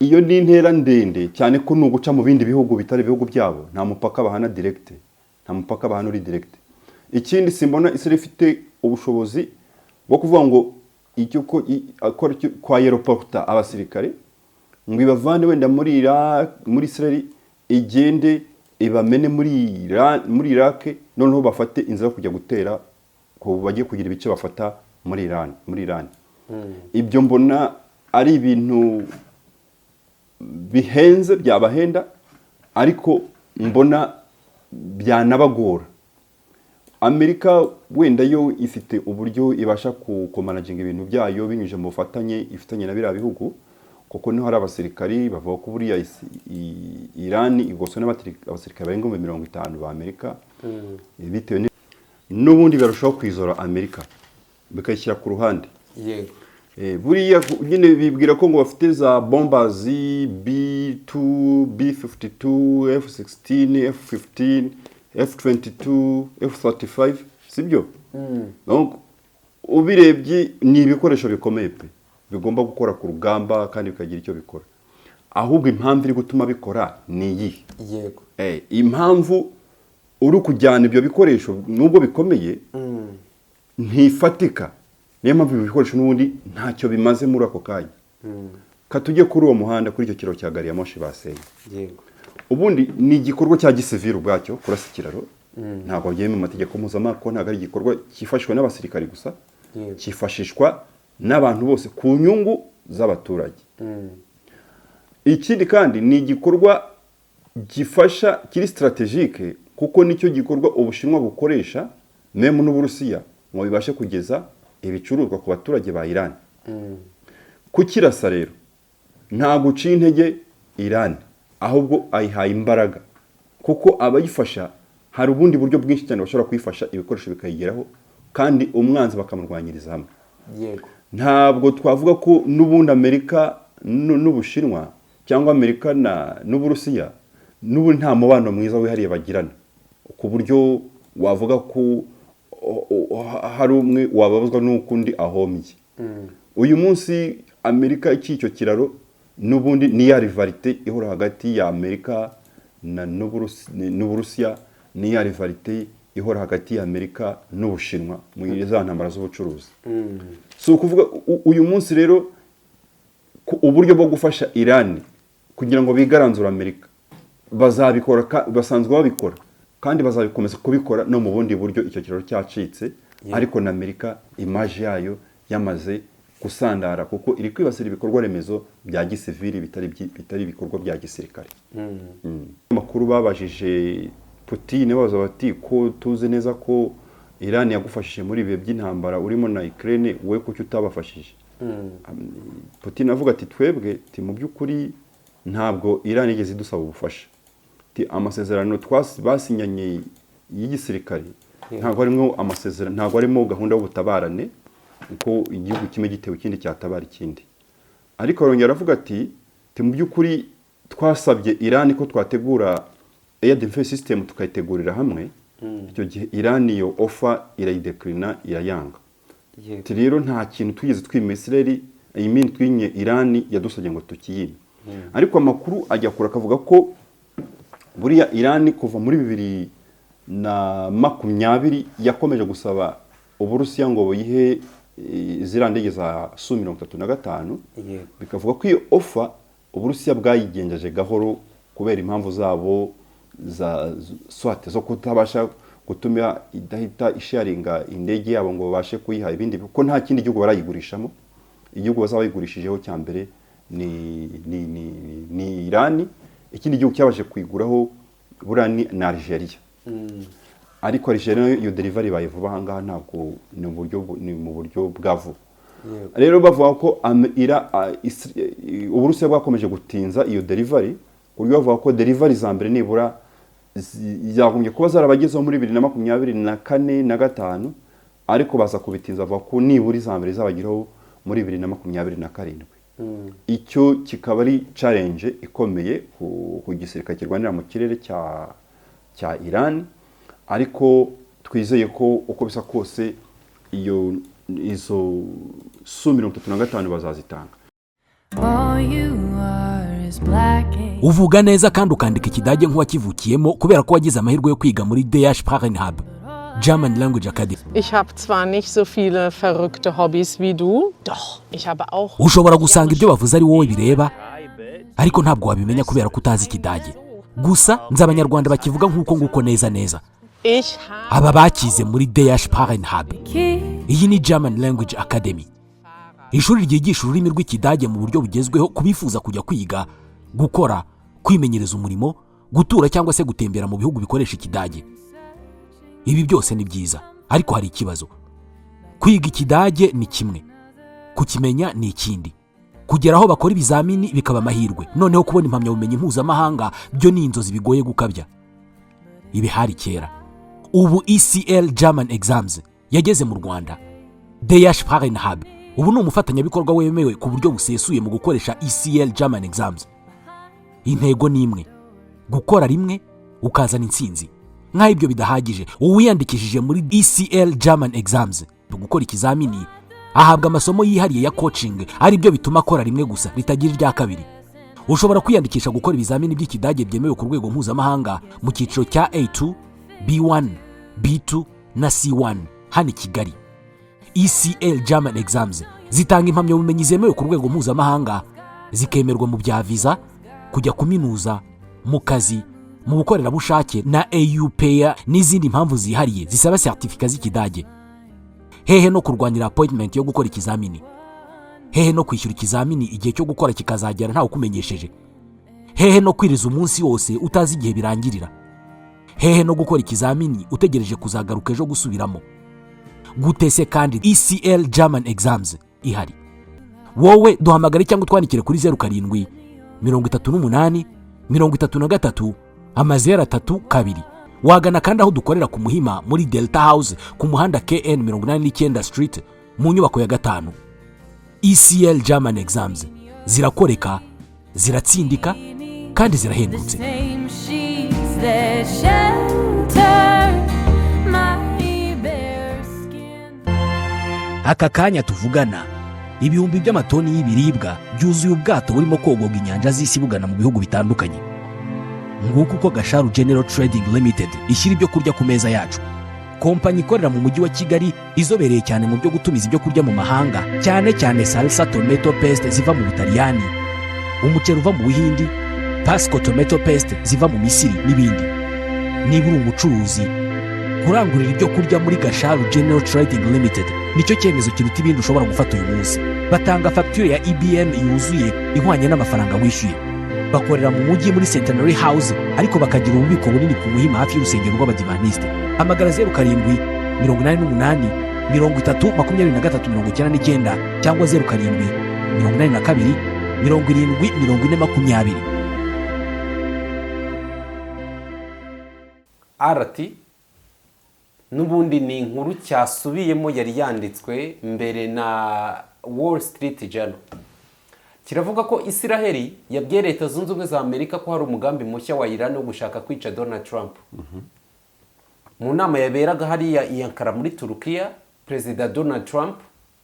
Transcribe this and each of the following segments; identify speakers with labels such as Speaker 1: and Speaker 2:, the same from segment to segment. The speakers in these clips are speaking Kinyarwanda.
Speaker 1: iyo ni intera ndende cyane ko nuguca mu bindi bihugu bitari ibihugu byabo, nta mupaka bahana direct, nta mupaka bahana uri direct. Ikindi simbona Israel ifite ubushobozi bwo kuvuga ngo icyo ko akora kwa aeroporta abasirikare ngo ibavane wenda muri Israel igende ibamene muri Iraq, noneho bafate inzira kujya gutera ko bagiye kugira ibice bafata muri Iran. Ibyo mbona ari ibintu bihenze byabahenda, ariko mbona byanabagora. Amerika wenda yo ifite uburyo ibasha kumanaging ibintu byayo binyuje mu bufatanye ifitanye na biriya bihugu, kuko niho hari abasirikari bavuga ko buriya Iran igoswe n'abasirikari barenga 50 ba Amerika, bitewe n'ubundi barushaho kwizora Amerika bikayishyira ku ruhande.
Speaker 2: Yego.
Speaker 1: Buriya nyine bibwira ko ngo bafite za bombers B2, B52, F16, F15, F22, F35, sibyo? Donc ubirebye ni ibikoresho bikomeye pe, bigomba gukora ku rugamba kandi bikagira icyo bikora. Ahubwo impamvu iri gutuma bikora ni iyi.
Speaker 2: Yego.
Speaker 1: Impamvu uri kujyana ibyo bikoresho nubwo bikomeye ntifatika. Niyo mpamvu ibi bikoresho n'ubundi ntacyo bimaze muri ako kanya. Katujye kuri uwo muhanda, kuri icyo kiraro cya gari ya moshi basenye.
Speaker 2: Yego.
Speaker 1: Ubundi ni igikorwa cya gisivili ubwacyo kurasa ikiraro. Ntabwo byemewe mu mategeko mpuzamahanga, ntabwo ari igikorwa cyifashishwa n'abasirikari gusa, cyifashishwa n'abantu bose ku nyungu z'abaturage. Ikindi kandi ni igikorwa gifasha kiri strategique, kuko nicyo gikorwa Ubushinwa bukoresha meme n'Uburusiya ngo bibashe kugeza ibicuruzwa ku baturage ba Iran. Kukirasa rero nta guciye intege Iran, ahubwo ayihaye imbaraga, kuko abayifasha hari ubundi buryo bwinshi cyane bashobora kwifasha ibikoresho bikayigeraho, kandi umwanzi bakamurwanyiriza hamwe.
Speaker 2: Yego.
Speaker 1: Ntabwo twavuga ko n'ubundi Amerika n'Ubushinwa cyangwa Amerika n'Uburusiya n'ubundi nta mubano mwiza wihariye bagirana, ku buryo wavuga ko hari umwe wababazwa n'ukundi ahombye. Uyu munsi Amerika icyo kiraro n'ubundi ni ya rivalite ihora hagati ya Amerika n'Uburusiya, ni ya rivalite ihora hagati ya Amerika n'Ubushinwa mu za ntambara z'ubucuruzi. So kuvuga uyu munsi rero uburyo bwo gufasha Iran kugira ngo bigaranzura Amerika bazabikora, basanzwe babikora, kandi bazabikomeza kubikora no mu bundi buryo icyo kiraro cyacitse. Ariko na Amerika image yayo yamaze kusandara, kuko iri kwibasira ibikorwa remezo bya gisivili bitari ibikorwa bya gisirikare. Amakuru babajije Putin baza bati ko tuzi neza ko Iran yagufashije muri bihe by'intambara urimo na Ukraine, we kuki utabafashije? Putin avuga ati twebwe mu by'ukuri ntabwo Iran igeze idusaba ubufasha. Amasezerano basinyanye y'igisirikare ntabwo harimo amasezerano, ntabwo harimo gahunda y'ubutabarane uko igihugu kimwe gitewe ikindi cyatabara ikindi. Ariko arongera avuga ati mu by'ukuri twasabye Iran ko twategura air defense system tukayitegurira hamwe. Icyo gihe Iran iyo offer irayideklina, irayanga. Rero nta kintu twigeze twima Israel, twinye Iran yadusabye ngo tukiyime. Ariko amakuru ajya kura akavuga ko buriya Iran kuva muri 2020 yakomeje gusaba Uburusiya ngo buyihe ziriya ndege za Su-35, bikavuga ko iyo offer Uburusiya bwayigenjeje gahoro kubera impamvu zabo za swate zo kutabasha gutuma idahita isharinga indege yabo ngo babashe kuyiha ibindi, kuko nta kindi gihugu barayigurishamo. Igihugu bazabigurishijeho cya mbere ni Iran. Ikindi gihugu cyabashe kuyiguraho burani na Algeria. Ariko Algeria iyo delivery bayivuba ahangaha ntabwo ni mu buryo bwa vuba. Rero bavuga ko Uburusiya bwakomeje gutinza iyo delivery, kuryo bavuga ko delivery za mbere nibura yagombye kuba zarabagezeho muri 2024 na 5, ariko baza kubitinza bavuga ko nibura za mbere zabagiraho muri 2027. Icyo kikaba ari challenge ikomeye ku gisirikare kirwanira mu kirere cya Iran, ariko twizeye ko uko bisa kose izo Su-35 bazazitanga.
Speaker 2: uvuga neza kandi ukandika ikidage nk'uwakivukiyemo kubera ko wagize amahirwe yo kwiga muri DH Sprachenhub German Language Academy.
Speaker 3: Ich habe zwar nicht so viele verrückte Hobbys wie du, doch ich habe auch.
Speaker 2: Ushobora gusanga ibyo bavuze ari wowe bireba, ariko ntabwo wabimenya kubera ko utazi ikidage. Gusa nzi abanyarwanda bakivuga nk'uko nguko neza neza. Aba bakize muri DH Sprachenhub. Iyi ni German Language Academy. Ishuri ryigisha ururimi rw'ikidage mu buryo bugezweho kubifuza kujya kwiga, gukora, kwimenyereza umurimo, gutura cyangwa se gutembera mu bihugu bikoresha ikidage. Ibi byose ni byiza, ariko hari ikibazo. Kwiga ikidage ni kimwe, kukimenya ni ikindi. Kugera aho bakora ibizamini bikaba amahirwe, noneho kubona impamyabumenyi mpuzamahanga byo ni inzozi bigoye gukabya. Ibi hari kera. Ubu ECL German Exams yageze mu Rwanda. DH Sprachenhub ubu ni umufatanyabikorwa wemewe ku buryo busesuye mu gukoresha ECL German Exams. Intego ni imwe, gukora rimwe ukazana intsinzi. Nk'aho ibyo bidahagije, uwiyandikishije muri ECL German Exams gukora ikizamini ahabwa amasomo yihariye ya coaching, ari byo bituma akora rimwe gusa ritagira irya kabiri. Ushobora kwiyandikisha gukora ibizamini by'ikidage byemewe ku rwego mpuzamahanga mu cyiciro cya A2, B1, B2 na C1 hano i Kigali. ECL German Exams zitanga impamyabumenyi zemewe ku rwego mpuzamahanga, zikemerwa mu bya visa, kujya kuminuza, mu kazi, mu bukorerabushake na AUPA n'izindi mpamvu zihariye zisaba certificat z'ikidage. Hehe no kurwanira appointment yo gukora ikizamini. Hehe no kwishyura ikizamini igihe cyo gukora kikazagera ntawe ukumenyesheje. Hehe no kwiriza umunsi wose utazi igihe birangirira. Hehe no gukora ikizamini utegereje kuzagaruka ejo gusubiramo. Gutese kandi ECL German Exams ihari. Wowe duhamagare cyangwa twandikire kuri 07 38 33 032. Wagana kandi aho dukorera ku Muhima muri Delta House ku muhanda KN 89 Street mu nyubako ya 5. ECL German Exams zirakoreka, ziratsindika kandi zirahendutse. Aka kanya tuvugana, ibihumbi by'amatoni y'ibiribwa byuzuye ubwato burimo kogoga inyanja z'isi bugana mu bihugu bitandukanye. Nguko uko Gasharu General Trading Limited ishyira ibyo kurya ku meza yacu. Kompanyi ikorera mu mujyi wa Kigali izobereye cyane mu byo gutumiza ibyo kurya mu mahanga, cyane cyane salsa tomato paste ziva mu Butaliyani, umuceri uva mu Buhindi, Pasco tomato paste ziva mu Misiri n'ibindi. Niba uri umucuruzi, kurangurira ibyo kurya muri Gasharu General Trading Limited nicyo cyemezo kiruta ibindi ushobora gufata uyu munsi. Batanga facture ya IBM yuzuye ihwanye n'amafaranga wishyuye. Bakorera mu mujyi muri Centenary House, ariko bakagira ububiko bunini ku Muhima hafi y'urusengero rw'Abadivaniste. Hamagara 07 88 30 23 cyangwa 07 82 70 40
Speaker 4: RT n'ubundi ni inkuru cyasubiyemo yari yanditswe mbere na Wall Street Journal. Kiravuga ko Israel yabwiye Leta Zunze Ubumwe za Amerika ko hari umugambi mushya wa Iran wo gushaka kwica Donald Trump. Mu nama yaberaga hariya i Ankara muri Turukiya, Perezida Donald Trump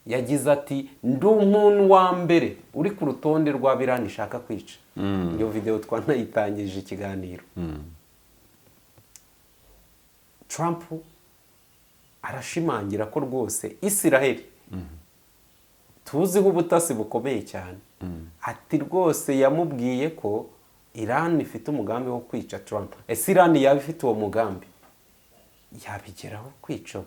Speaker 4: yagize ati ndi umuntu wa mbere uri ku rutonde rwa Iran ishaka kwica. Iyo video twanayitangije ikiganiro. Trump arashimangira ko rwose Israel tuziho ubutasi bukomeye cyane. Ati rwose yamubwiye ko Iran ifite umugambi wo kwica Trump. Ese Iran yaba ifite uwo mugambi, yabigeraho kwica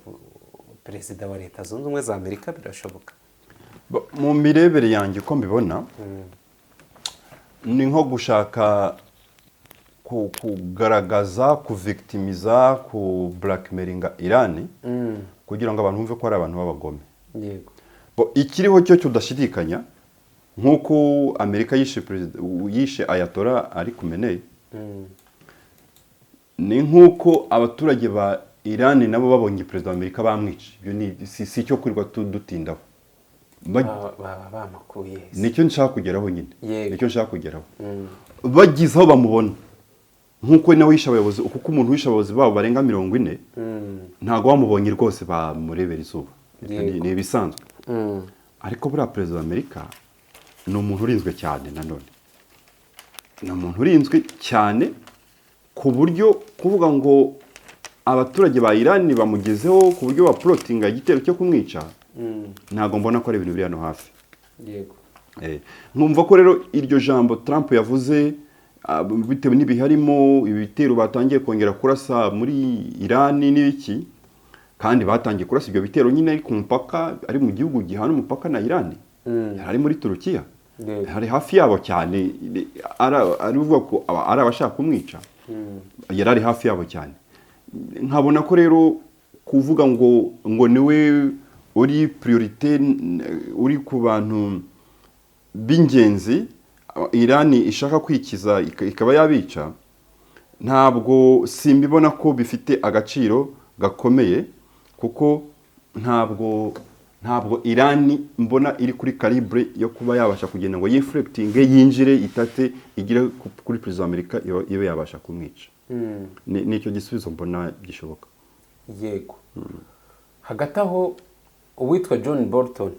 Speaker 4: Perezida wa Leta Zunze Ubumwe za Amerika? Birashoboka.
Speaker 1: Mu mirebere yanjye uko mbibona, ni nko gushaka kugaragaza, kuvictimiza, ku blackmailinga Iran kugira ngo abantu bumve ko ari abantu b'abagome.
Speaker 4: Yego.
Speaker 1: Ikiriho cyo tudashidikanya, nkuko Amerika yishe Ayatollah Ali Khamenei, ni nkuko abaturage ba Iran nabo babonye Perezida wa Amerika bamwica. Ibyo ni si cyo kwirwa dutindaho.
Speaker 4: Bamakuye.
Speaker 1: Nicyo nshaka kugeraho nyine.
Speaker 4: Nicyo
Speaker 1: nshaka kugeraho. Bagize aho bamubona. Nkuko nawe wisha abayobozi, kuko umuntu wisha abayobozi babo barenga 40, ntago bamubonye rwose bamurebera izuba. Ni ibisanzwe. Ariko buriya Perezida wa Amerika ni umuntu urinzwe cyane nanone. ni umuntu urinzwe cyane ku buryo kuvuga ngo abaturage ba Iran bamugezeho ku buryo baporotinga igitero cyo kumwica ntabwo mbona ko ari ibintu biri hano hafi.
Speaker 4: yego
Speaker 1: nkumva ko rero iryo jambo Trump yavuze bitewe n'ibiharimo ibitero batangiye kongera kurasa muri Iran n'ibiki, kandi batangiye kurasa ibyo bitero nyine ari ku mupaka, ari mu gihugu gihana umupaka na Iran, ari muri Turukiya, hari hafi yabo cyane, ari uvuga ko ari abashaka kumwica, yari ari hafi yabo cyane. Nkabona ko rero kuvuga ngo niwe uri priorite, uri ku bantu b'ingenzi Iran ishaka kwikiza ikaba yabica, ntabwo simbibona ko bifite agaciro gakomeye, kuko ntabwo Iran mbona iri kuri calibre yo kuba yabasha kugenda ngo yinflectinge, yinjire itate igire kuri president wa Amerika ibe yabasha kumwica. Nicyo gisubizo mbona gishoboka.
Speaker 4: yego hagati aho uwitwa John Bolton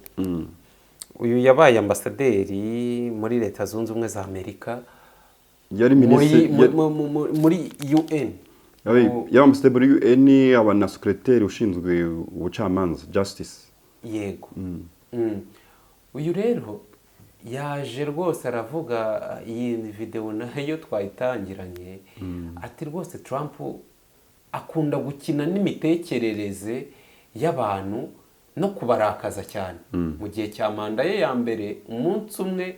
Speaker 4: uyu yabaye ambasaderi muri Leta Zunze Ubumwe za Amerika,
Speaker 1: yari minisitiri
Speaker 4: muri UN,
Speaker 1: yaba ambasaderi muri UN, aba na secretary ushinzwe ubucamanza justice.
Speaker 4: yego uyu rero yaje rwose aravuga, iyi video nayo twayitangiranye, ati rwose Trump akunda gukina n'imitekerereze y'abantu no kubarakaza cyane. Mu gihe cya manda ye ya mbere, umunsi umwe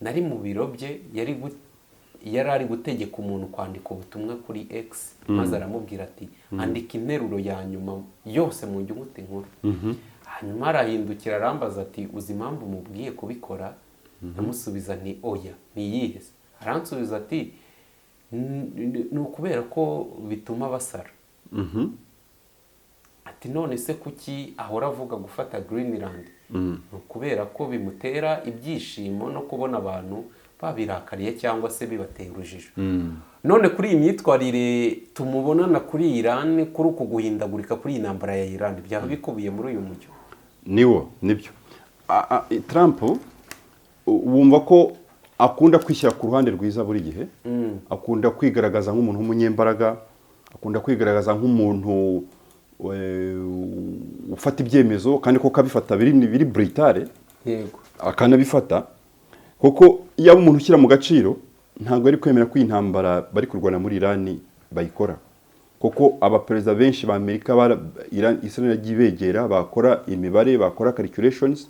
Speaker 4: nari mu biro bye, yari ari gutegeka umuntu kwandika ubutumwa kuri X, maze aramubwira ati andika interuro ya nyuma yose mu nyuguti nkuru. Hanyuma arahindukira arambaza ati uzi impamvu mubwiye kubikora? Ndamusubiza nti oya, ni iyihe? Aransubiza ati ni ukubera ko bituma basara. Ati none se kuki ahora avuga gufata Greenland? Ni ukubera ko bimutera ibyishimo no kubona abantu babirakariye cyangwa se bibateye urujijo. None kuri iyi myitwarire tumubonana kuri Iran, kuri uku guhindagurika kuri iyi ntambara ya Iran, byaba bikubiye muri uyu mujyo?
Speaker 1: Nibyo Trump wumva ko akunda kwishyira ku ruhande rwiza buri gihe, akunda kwigaragaza nk'umuntu w'umunyembaraga, akunda kwigaragaza nk'umuntu ufata ibyemezo kandi ko kabifata biri brutale,
Speaker 4: yego
Speaker 1: akanabifata kuko yaba umuntu ushyira mu gaciro, ntabwo ari kwemera ko intambara bari kurwana muri Iran bayikora, kuko abaperezida benshi ba Amerika Israel yagiye begera, bakora imibare, bakora calculations,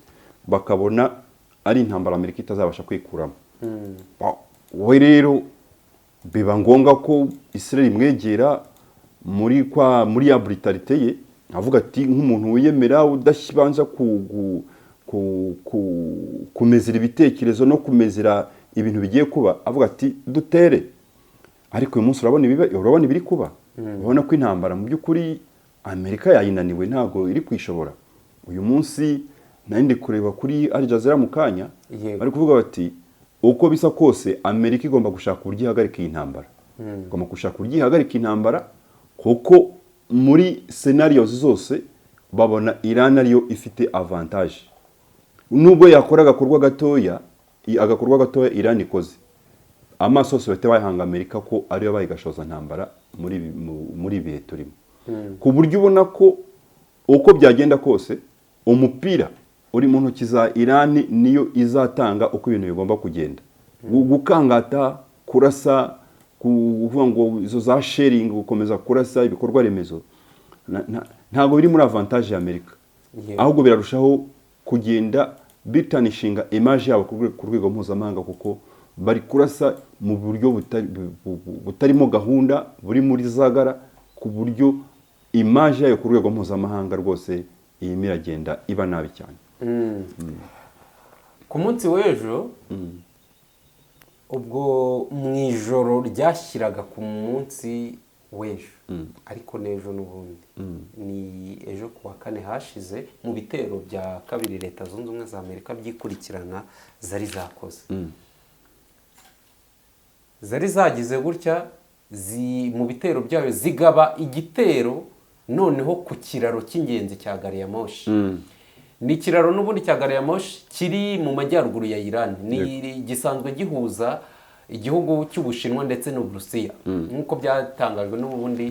Speaker 1: bakabona ari intambara Amerika itazabasha kwikuramo. We rero biba ngombwa ko Israel imwegera muri ya brutalite ye, avuga ati nk'umuntu wiyemera udashyibanza kumezera ibitekerezo no kumezera ibintu bigiye kuba, avuga ati dutere. Ariko uyu munsi urabona ibiri kuba, urabona ko intambara mu by'ukuri Amerika yayinaniwe, ntabwo iri kwishobora. Uyu munsi nandi kureba kuri Al Jazeera mu kanya, bari kuvuga bati uko bisa kose Amerika igomba gushaka uburyo ihagarika iyi ntambara, igomba gushaka uburyo ihagarika intambara, kuko muri scenarios zose babona Iran ariyo ifite avantage. Nubwo yakora agakorwa gatoya Iran ikoze, amaso yose bahita bayahanga Amerika ko ariyo bayigashoza ntambara muri bihe turimo. Ku buryo ubona ko uko byagenda kose umupira uri mu ntoki za Iran niyo izatanga uko ibintu bigomba kugenda. Gukangata, kurasa, kuvuga ngo izo za sharing, gukomeza kurasa ibikorwa remezo, ntabwo biri muri avantage ya Amerika, ahubwo birarushaho kugenda bitanishinga image yabo ku rwego mpuzamahanga, kuko bari kurasa mu buryo butarimo gahunda, buri muri zagara, ku buryo image yayo ku rwego mpuzamahanga rwose iyi miragenda iba nabi cyane.
Speaker 4: Ku munsi w'ejo, ubwo mu ijoro ryashyiraga ku munsi w'ejo, ariko n'ejo n'ubundi ni ejo kuwa kane hashize, mu bitero bya kabiri Leta Zunze Ubumwe za Amerika byikurikirana zari zakoze, zari zagize gutya mu bitero byayo zigaba igitero noneho ku kiraro cy'ingenzi cya gari ya moshi. Ni ikiraro n'ubundi cya gari ya moshi kiri mu majyaruguru ya Iran, ni gisanzwe gihuza igihugu cy'Ubushinwa ndetse n'Uburusiya nk'uko byatangajwe n'ubundi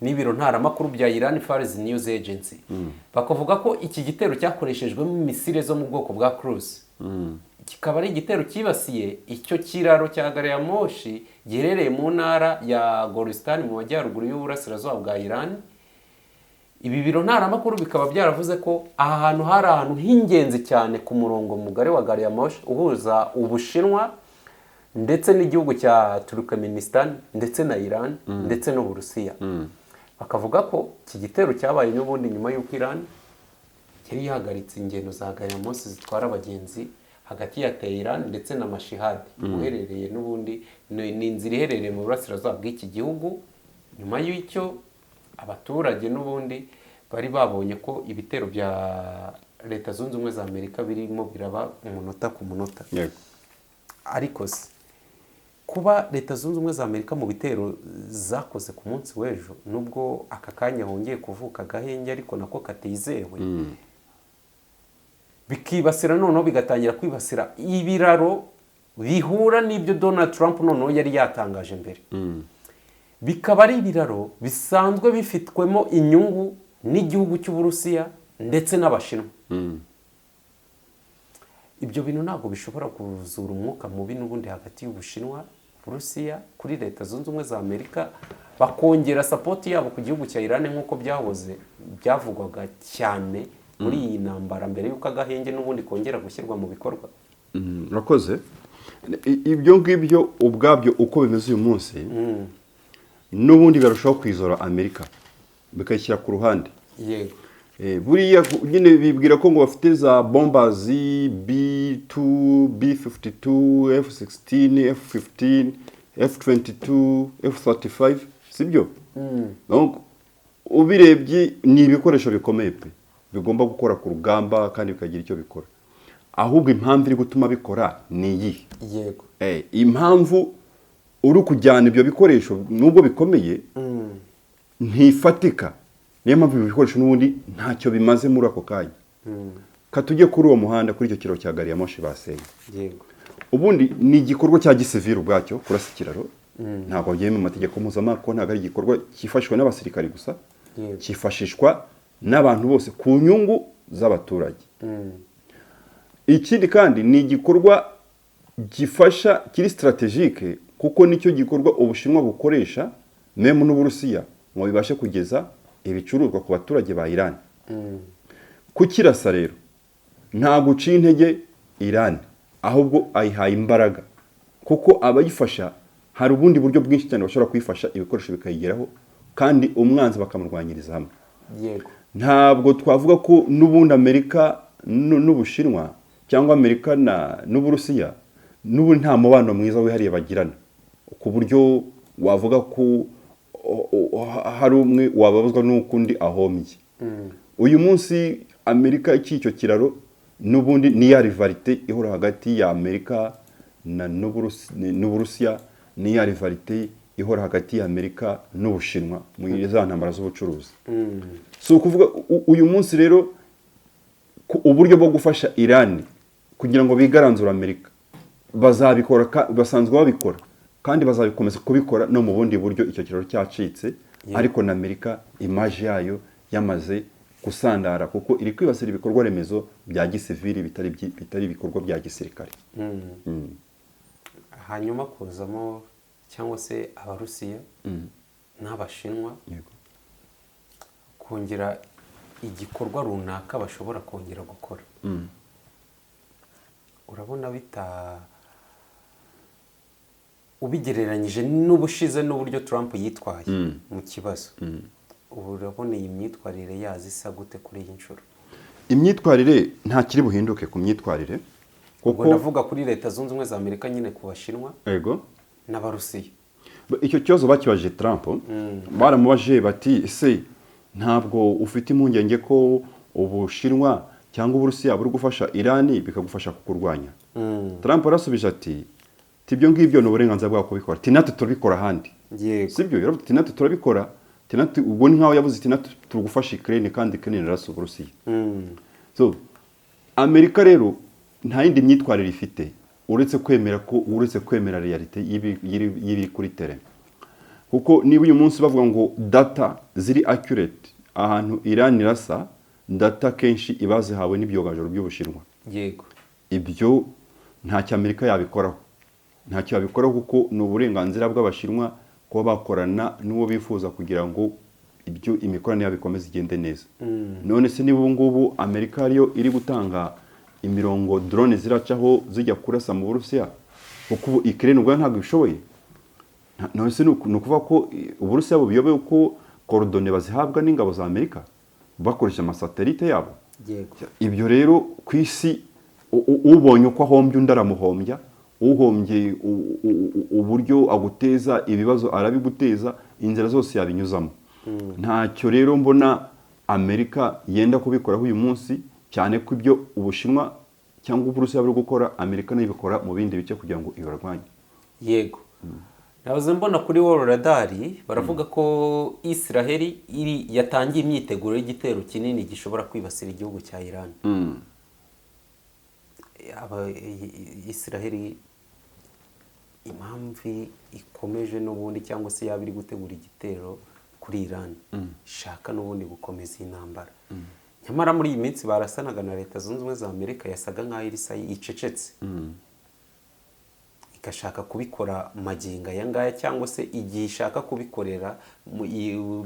Speaker 4: n'ibiro ntaramakuru bya Iran Fars News Agency bakavuga ko iki gitero cyakoreshejwemo misile zo mu bwoko bwa cruise kikaba ari igitero cyibasiye icyo kiraro cya gari ya moshi giherereye mu ntara ya Goristan mu majyaruguru y'uburasirazuba bwa Iran. Ibi biro ntaramakuru bikaba byaravuze ko aha hantu hari ahantu h'ingenzi cyane ku murongo mugari wa gari ya moshi uhuza Ubushinwa ndetse n'igihugu cya Turkmenistan ndetse na Iran ndetse n'Uburusiya. Bakavuga ko iki gitero cyabaye n'ubundi nyuma y'uko Iran yari yahagaritse ingendo za gari ya moshi zitwara abagenzi hagati ya Tehran ndetse na Mashhad uherereye n'ubundi ni inzira iherereye mu burasirazuba bw'iki gihugu. Nyuma y'icyo abaturage n'ubundi bari babonye ko ibitero bya Leta Zunze Ubumwe za Amerika birimo biraba umunota ku munota. Ariko se kuba Leta Zunze Ubumwe za Amerika mu bitero zakoze ku munsi w'ejo nubwo aka kanya hongeye kuvuka agahenge ariko nako katizewe bikibasira noneho bigatangira kwibasira ibiraro bihura n'ibyo Donald Trump noneho yari yatangaje mbere. Bikaba ari ibiraro bisanzwe bifitwemo inyungu n'igihugu cy'Uburusiya ndetse n'Abashinwa. Ibyo bintu ntabwo bishobora kuzura umwuka mubi n'ubundi hagati y'Ubushinwa, Uburusiya kuri Leta Zunze Ubumwe za Amerika bakongera support yabo ku gihugu cya Iran nk'uko byahoze byavugwaga cyane muri iyi ntambara mbere y'uko agahenge n'ubundi kongera gushyirwa mu bikorwa.
Speaker 1: Rakoze ibyo ngibyo ubwabyo uko bimeze uyu munsi n'ubundi barushaho kwizora Amerika bikayishyira ku ruhande.
Speaker 4: Yego.
Speaker 1: Buriya nyine bibwira ko ngo bafite za bombazi B2, B52, F16, F15, F22, F35 sibyo? Donc ubirebye ni ibikoresho bikomeye pe bigomba gukora ku rugamba kandi bikagira icyo bikora. Ahubwo impamvu iri gutuma bikora ni iyi.
Speaker 4: Yego.
Speaker 1: Impamvu uri kujyana ibyo bikoresho nubwo bikomeye ntifatika. Niyo mpamvu ibi bikoresho n'ubundi ntacyo bimaze muri ako kanya. Katujye kuri uwo muhanda kuri icyo kiraro cya gari ya moshi basenye.
Speaker 4: Yego.
Speaker 1: Ubundi ni igikorwa cya gisivili ubwacyo kurasa ikiraro. Ntabwo byemewe mu mategeko mpuzamahanga, ntabwo ari igikorwa cyifashishwa n'abasirikari gusa. Cyifashishwa n'abantu bose ku nyungu z'abaturage. Ikindi kandi ni igikorwa gifasha kiri strategique kuko nicyo gikorwa Ubushinwa bukoresha meme n'Uburusiya ngo bibashe kugeza ibicuruzwa ku baturage ba Iran. Kukirasa rero nta guca intege Iran ahubwo ayihaye imbaraga kuko abayifasha hari ubundi buryo bwinshi cyane bashobora kwifasha ibikoresho bikayigeraho kandi umwanzi bakamurwanyiriza hamwe.
Speaker 4: Yego.
Speaker 1: Ntabwo twavuga ko n'ubundi Amerika n'Ubushinwa cyangwa Amerika n'Uburusiya n'ubundi nta mubano mwiza wihariye bagirana ku buryo wavuga ko hari umwe wababazwa n'ukundi ahombye. Uyu munsi Amerika icyo kiraro n'ubundi ni ya rivalite ihora hagati ya Amerika n'Uburusiya, ni ya rivalite ihora hagati ya Amerika n'Ubushinwa mu za ntambara z'ubucuruzi. So kuvuga uyu munsi rero uburyo bwo gufasha Iran kugira ngo bigaranzura Amerika bazabikora, basanzwe babikora kandi bazabikomeza kubikora no mu bundi buryo icyo kiraro cyacitse. Ariko na Amerika image yayo yamaze gusandara kuko iri kwibasira ibikorwa remezo bya gisivili bitari ibikorwa bya gisirikare.
Speaker 4: Hanyuma kuzamo cyangwa se Abarusiya n'Abashinwa kongera igikorwa runaka bashobora kongera gukora. Urabona ubigereranyije n'ubushize n'uburyo Trump yitwaye mu kibazo. Ubu urabona iyi myitwarire yazisa gute kuri iyi nshuro?
Speaker 1: Imyitwarire nta kiri buhinduke ku myitwarire
Speaker 4: kuko ndavuga kuri Leta Zunze Ubumwe za Amerika nyine ku Bashinwa n'Abarusiya.
Speaker 1: Icyo kibazo bakibaje Trump baramubaje bati ese ntabwo ufite impungenge ko Ubushinwa cyangwa Uburusiya buri gufasha Irani bikagufasha kukurwanya? Trump arasubije ati tibyo ngibyo no burenganzira bwa kubikora, tinatu turabikora handi. Sibyo yaravuze tinatu turabikora, tinatu ubwo ni nkaho yavuze tinatu turugufasha Ukraine kandi Ukraine raraso Uburusiya. So Amerika rero nta yindi myitwarire ifite uretse kwemera realite y'ibiri kuri terrain. Kuko niba uyu munsi bavuga ngo data ziri accurate ahantu Iran irasa, data kenshi ibazihawe n'ibyogajuru by'Ubushinwa.
Speaker 4: Yego.
Speaker 1: Ibyo ntacyo Amerika yabikoraho. Ntacyo yabikoraho kuko ni uburenganzira bw'Abashinwa kuba bakorana n'uwo bifuza kugira ngo ibyo imikoranire yabo ikomeze igende neza. None se niba ubu ngubu Amerika ariyo iri gutanga imirongo drone ziracaho zijya kurasa mu Burusiya, kuko ubu Ukraine ubwo ntabwo bishoboye. None se ni ukuvuga ko Uburusiya bubiyobewe ko coordonnées bazihabwa n'ingabo za Amerika bakoresha amasatelite yabo.
Speaker 4: Yego.
Speaker 1: Ibyo rero ku isi ubonye uko ahombye undi aramuhombya, uhombye uburyo aguteza ibibazo arabiguteza, inzira zose yabinyuzamo. Ntacyo rero mbona Amerika yenda kubikoraho uyu munsi, cyane ko ibyo Ubushinwa cyangwa Uburusiya buri gukora Amerika nayo ibikora mu bindi bice kugira ngo ibarwanye.
Speaker 4: Yego. Nahoze mbona kuri World Radar baravuga ko Israel yatangiye imyiteguro y'igitero kinini gishobora kwibasira igihugu cya Iran. Israel impamvu ikomeje n'ubundi cyangwa se yaba iri gutegura igitero kuri Iran, ishaka n'ubundi gukomeza intambara. Nyamara muri iyi minsi barasanaga na Leta Zunze Ubumwe za Amerika, yasaga nk'aho icecetse. Igashaka kubikora maginga aya ngaya, cyangwa se igihe ishaka kubikorera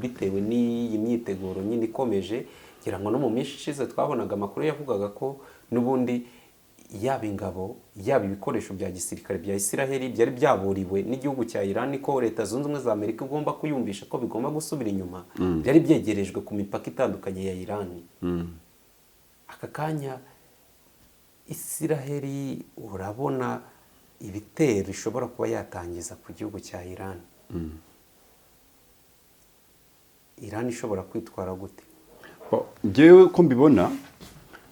Speaker 4: bitewe n'iyi myiteguro nyine ikomeje. Ngira ngo no mu minsi ishize twabonaga amakuru yavugaga ko n'ubundi yaba ingabo yaba ibikoresho bya gisirikare bya Israel byari byaburiwe n'igihugu cya Iran ko Leta Zunze Ubumwe za Amerika igomba kuyumvisha ko bigomba gusubira inyuma, byari byegerejwe ku mipaka itandukanye ya Iran. Aka kanya Israel urabona ibitero ishobora kuba yatangiza ku gihugu cya Iran. Iran ishobora kwitwara gute?
Speaker 1: Njyewe ko mbibona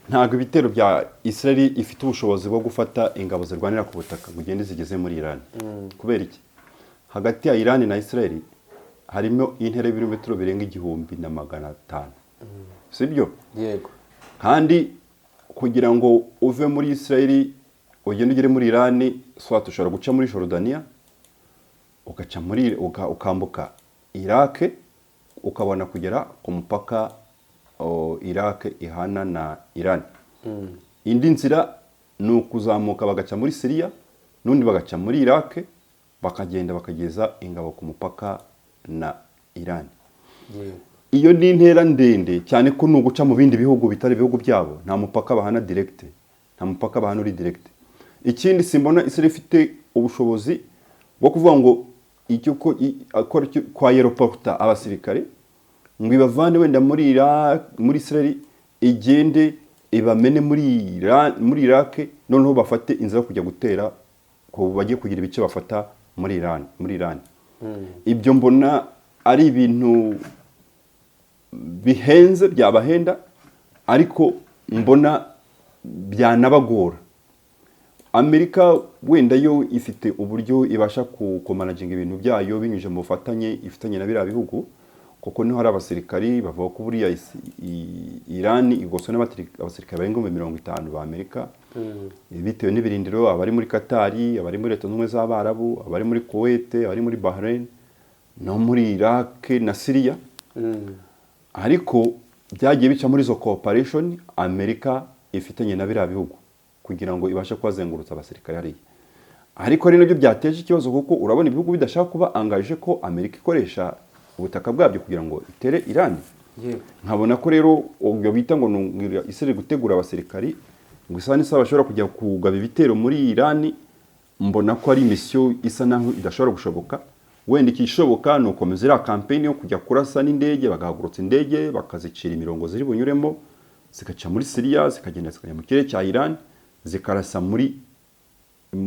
Speaker 1: ntabwo ibitero bya Israel ifite ubushobozi bwo gufata ingabo zirwanira ku butaka ngo ugende zigeze muri Iran. Kubera iki? Hagati ya Iran na Israel harimo intera y'ibirometero birenga 1500. Sibyo?
Speaker 4: Yego.
Speaker 1: Kandi kugira ngo uve muri Israel ugende ugere muri Iran, swat ushobora guca muri Jordania, ugaca muri ukambuka Iraq, ukabona kugera ku mupaka Iraq ihana na Iran. Indi nzira ni ukuzamuka bagaca muri Syria, n'undi bagaca muri Iraq, bakagenda bakageza ingabo ku mupaka na Iran. Iyo ni intera ndende cyane ko nuguca mu bindi bihugu bitari bihugu byabo, nta mupaka bahana direct, nta mupaka bahana uri direct. Ikindi simbona Israel ifite ubushobozi bwo kuvuga ngo icyo ko akora kwa aeroporta abasirikare ngo ibavane wenda muri Israel igende ibamene muri Iraq, noneho bafate inzira kujya gutera ko bagiye kugira ibice bafata muri Iran. Ibyo mbona ari ibintu bihenze byabahenda, ariko mbona byanabagora. Amerika wenda yo ifite uburyo ibasha kumanaging ibintu byayo binyuje mu bufatanye ifitanye na biriya bihugu, kuko niho hari abasirikari bavuga ko buriya Iran igoswe n'abasirikare barenga 50 ba Amerika, bitewe n'ibirindiro abari muri Qatar, abari muri Leta Zunze Ubumwe z'Abarabu, abari muri Kuwait, abari muri Bahrain, no muri Iraq na Syria. Ariko byagiye bica muri zo cooperation Amerika ifitanye na biriya bihugu kugira ngo ibashe kwazengurutsa abasirikare hariya. Ariko ari nabyo byateje ikibazo, kuko urabona ibihugu bidashaka kuba angaje ko Amerika ikoresha ubutaka bwabyo kugira ngo itere Iran. Nkabona ko rero ubwo bita ngo Israel gutegura abasirikari ngo isa n'isa bashobora kujya kugaba ibitero muri Iran, mbona ko ari mission isa naho idashobora gushoboka. Wenda ikishoboka no komeza ira campaign yo kujya kurasa n'indege, bagahagurutsa indege bakazicira imirongo ziri bunyuremo, zikaca muri Syria, zikagenda zikajya mu kirere cya Iran, zikarasa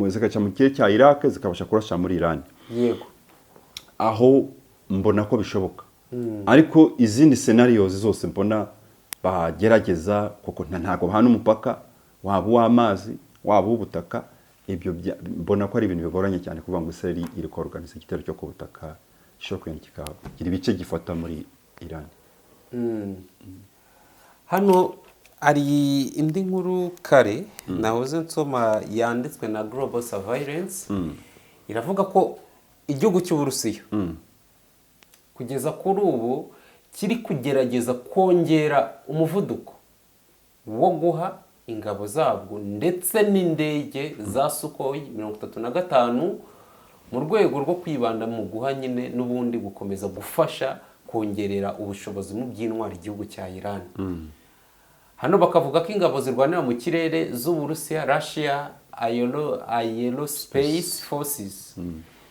Speaker 1: zikaca mu kirere cya Iraq, zikabasha kurasa muri Iran.
Speaker 4: Yego.
Speaker 1: Aho mbona ko bishoboka. Ariko izindi scenarios zose mbona bagerageza, kuko ntago bahana umupaka waba w'amazi waba w'ubutaka, ibyo mbona ko ari ibintu bigoranye cyane kuvuga ngo Israel iri ko organize igitero cyo ku butaka gishobora kwenda kikagira ibice gifata muri Iran.
Speaker 4: Hano hari indi nkuru kare nahoze nsoma yanditswe na Global Surveillance iravuga ko igihugu cy'Uburusiya kugeza kuri ubu kiri kugerageza kongera umuvuduko wo guha ingabo zabwo ndetse n'indege za Sukhoi 35 mu rwego rwo kwibanda mu guha nyine n'ubundi gukomeza gufasha kongerera ubushobozi mu by'intwari igihugu cya Iran. Hano bakavuga ko ingabo zirwanira mu kirere z'Uburusiya Russia Aerospace Forces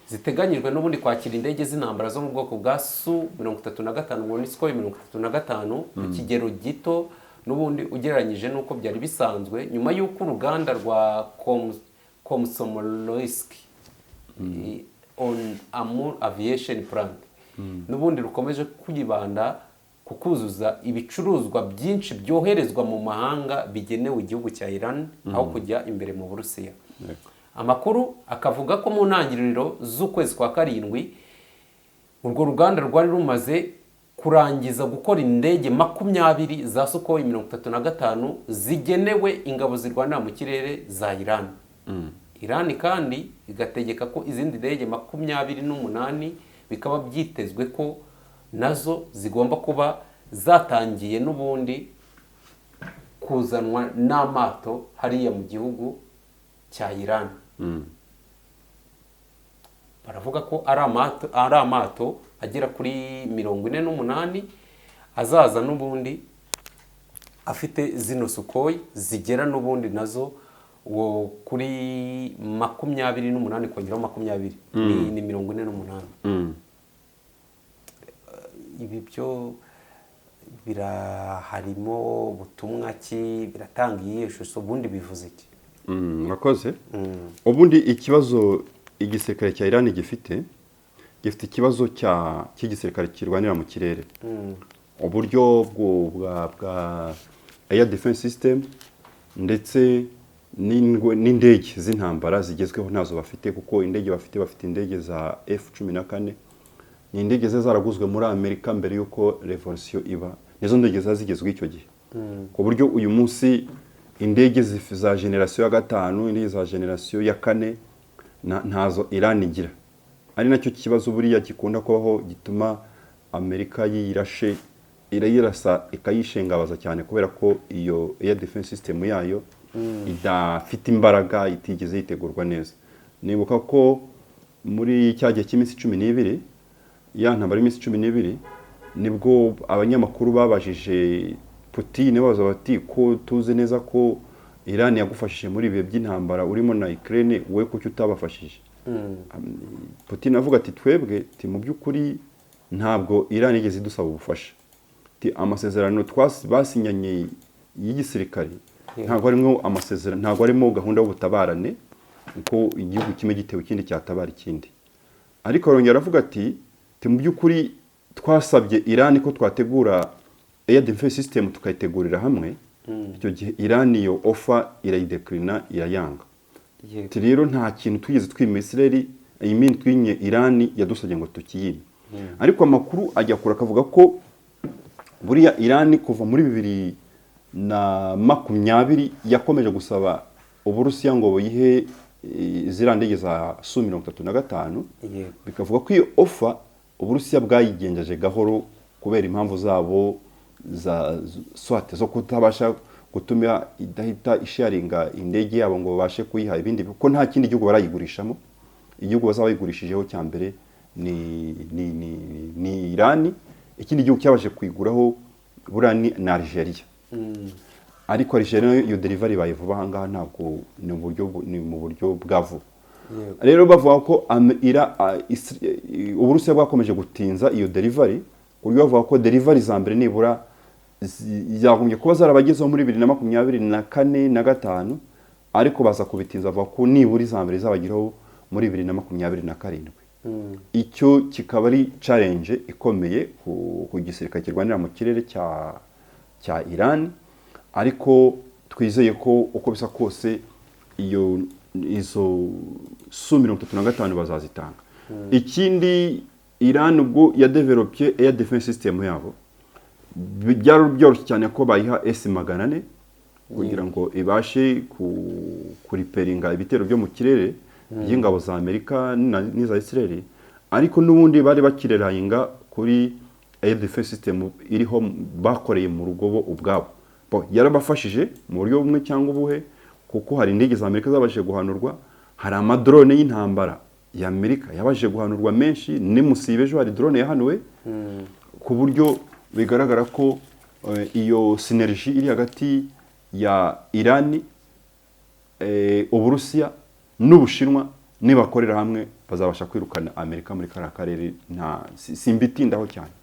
Speaker 4: ziteganyijwe n'ubundi kwakira indege z'intambara zo mu bwoko bwa Su-35 ngo Sukhoi 35 ku kigero gito n'ubundi ugereranyije n'uko byari bisanzwe nyuma y'uko uruganda rwa Komsomolsk on Amur Aviation Plant n'ubundi rukomeje kwibanda ku kuzuza ibicuruzwa byinshi byoherezwa mu mahanga bigenewe igihugu cya Iran aho kujya imbere mu Burusiya. Amakuru akavuga ko mu ntangiriro z'ukwezi kwa karindwi urwo ruganda rwari rumaze kurangiza gukora indege 20 za Sukhoi 35 zigenewe ingabo zirwanira mu kirere za Iran. Iran kandi igategeka ko izindi ndege 28 bikaba byitezwe ko nazo zigomba kuba zatangiye n'ubundi kuzanwa n'amato hariya mu gihugu cya Iran. Baravuga ko ari amato agera kuri 48 azaza n'ubundi afite zino Sukhoi zigera n'ubundi nazo kuri 28 kongeraho 20 ni 48. Ibi byo harimo ubutumwa ki biratanga ishusho ubundi bivuze iki?
Speaker 1: Mwakoze. Ubundi ikibazo igisirikare cya Iran gifite ikibazo cy'igisirikare kirwanira mu kirere. Uburyo bwa air defense system ndetse n'indege z'intambara zigezweho nazo bafite kuko indege bafite indege za F-14 ni indege zaraguzwe muri Amerika mbere yuko revolution iba. Nizo ndege zazigezwe icyo gihe. Ku buryo uyu munsi indege za generation ya 5 indege za generation ya 4 ntazo Iran igira. Ari nacyo kibazo buriya gikunda kubaho gituma Amerika yirashe irayirasa ikayishengabaza cyane kubera ko iyo air defense system yayo idafite imbaraga itigeze yitegurwa neza. Nibuka ko muri cyagiye cy'iminsi 12 ntambara iminsi 12 nibwo abanyamakuru babajije Putin babaza bati ko tuzi neza ko Iran yagufashije muri ibi by'intambara urimo na Ukraine we kuki utabafashije. Putin avuga ati twebwe mu by'ukuri ntabwo Iran igeze idusaba ubufasha. Amasezerano basinyanye y'igisirikare ntabwo arimo amasezerano ntabwo arimo gahunda y'ubutabarane uko igihugu kimwe gitewe ikindi cyatabara ikindi. Ariko arongera avuga ati mu by'ukuri twasabye Iran ko twategura air defense system tukayitegurira hamwe. Icyo gihe Iran iyo offer irayideklina irayanga. Rero nta kintu twigeze twima Israel twinye Iran yadusabye ngo tukiyime. Ariko amakuru ajya kura akavuga ko buriya Iran kuva muri 2020 yakomeje gusaba Uburusiya ngo buyihe zira ndege za Su-35 bikavuga ko iyo offer Uburusiya bwayigenjeje gahoro kubera impamvu zabo za swate zo kutabasha gutuma idahita isharinga indege yabo ngo babashe kuyiha ibindi kuko nta kindi gihugu barayigurishamo. Igihugu bazabayigurishijeho cya mbere ni Iran. Ikindi gihugu cyabaje kuyiguraho burani na Algeria. Ariko Algeria iyo delivery bayivuba hangaha ntabwo ni mu buryo bwa vuba. Rero bavuga ko Uburusiya bwakomeje gutinza iyo delivery buryo bavuga ko delivery za mbere nibura yagombye kuba zarabagezeho muri 2024 na 5 ariko baza kubitinza bavuga ko nibura za mbere zabagiraho muri 2027. Icyo kikaba ari challenge ikomeye ku gisirikare kirwanira mu kirere cya Iran. Ariko twizeye ko uko bisa kose izo Su-35 bazazitanga. Ikindi Iran ubwo ya developye air defense system yabo byari byoroshye cyane ko bayiha S-400 kugira ngo ibashe kuriperinga ibitero byo mu kirere by'ingabo za Amerika n'iza Israel, ariko n'ubundi bari bakirerahinga kuri air defense system iriho bakoreye mu rugo bo ubwabo. Yarabafashije mu buryo bumwe cyangwa ubuhe, kuko hari indege za Amerika zabashije guhanurwa, hari amadrone y'intambara ya Amerika yabashije guhanurwa menshi, nimusibe ejo hari drone yahanuwe, ku buryo bigaragara ko iyo synergie iri hagati ya Irani, Uburusiya n'Ubushinwa nibakorera hamwe bazabasha kwirukana Amerika muri kariya karere, simbitindaho cyane.